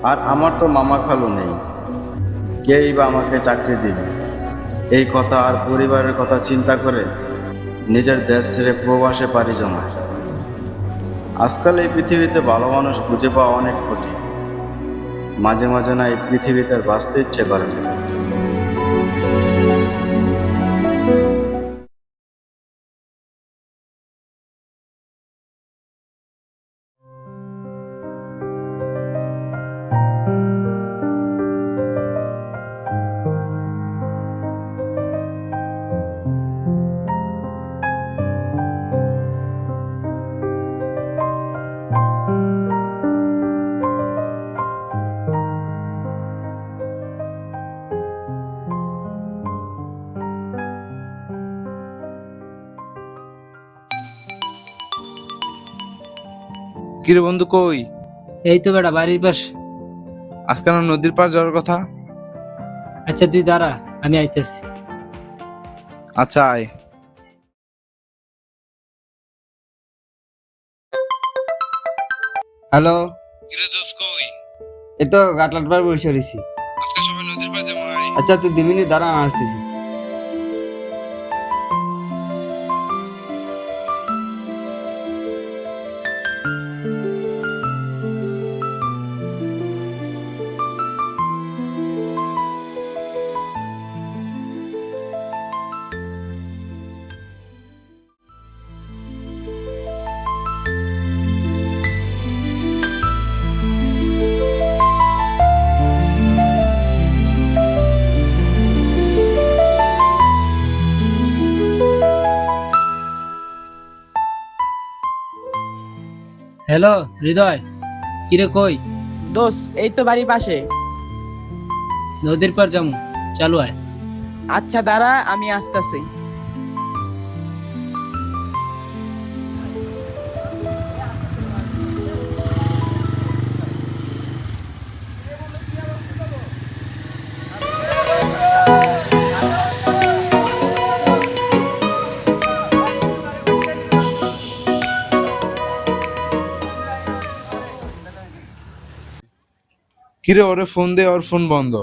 আর আমার তো মামা খালু নেই, কেই বা আমাকে চাকরি দিবে। এই কথা আর পরিবারের কথা চিন্তা করে নিজের দেশ ছেড়ে প্রবাসে পাড়ি জমায়। আজকাল এই পৃথিবীতে ভালো মানুষ খুঁজে পাওয়া অনেক কঠিন। মাঝে মাঝে না এই পৃথিবীতে আর বাঁচতে ইচ্ছে করে না। কিরে বন্ধু কই? এই তো বেটা বাড়ির পাশে। আজকে না নদীর পার যাওয়ার কথা। আচ্ছা তুই দাঁড়া, আমি আইতেছি। আচ্ছা আয়। হ্যালো। কিরে দোস্ত কই? এই তো ঘাটলার পার বসে রয়েছি। আজকে সবাই নদীর পার যাবো আয়। আচ্ছা তুই 2 মিনিট দাঁড়া, আমি আসতেছি। হ্যালো হৃদয়, কিরে কই? দোস্ত এই তো বাড়ির পাশে। নদীর পার যামু, চালু আয়। আচ্ছা দাঁড়া, আমি আসতেছি। কিরে ওরে ফোন দে, ওর ফোন বন্ধ।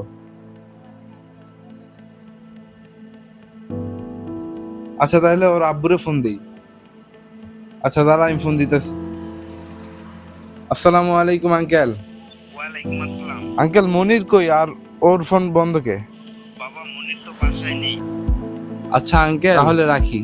আচ্ছা তাহলে ওর আব্বুরে ফোন দেই। আচ্ছা দাঁড়া, আমি ফোন দিতেছি। আসসালামু আলাইকুম আঙ্কেল। ওয়ালাইকুম আসসালাম। আঙ্কেল মনির কই আর ওর ফোন বন্ধ কে? বাবা, মনির তো বাসায় নেই। আচ্ছা আঙ্কেল তাহলে রাখি।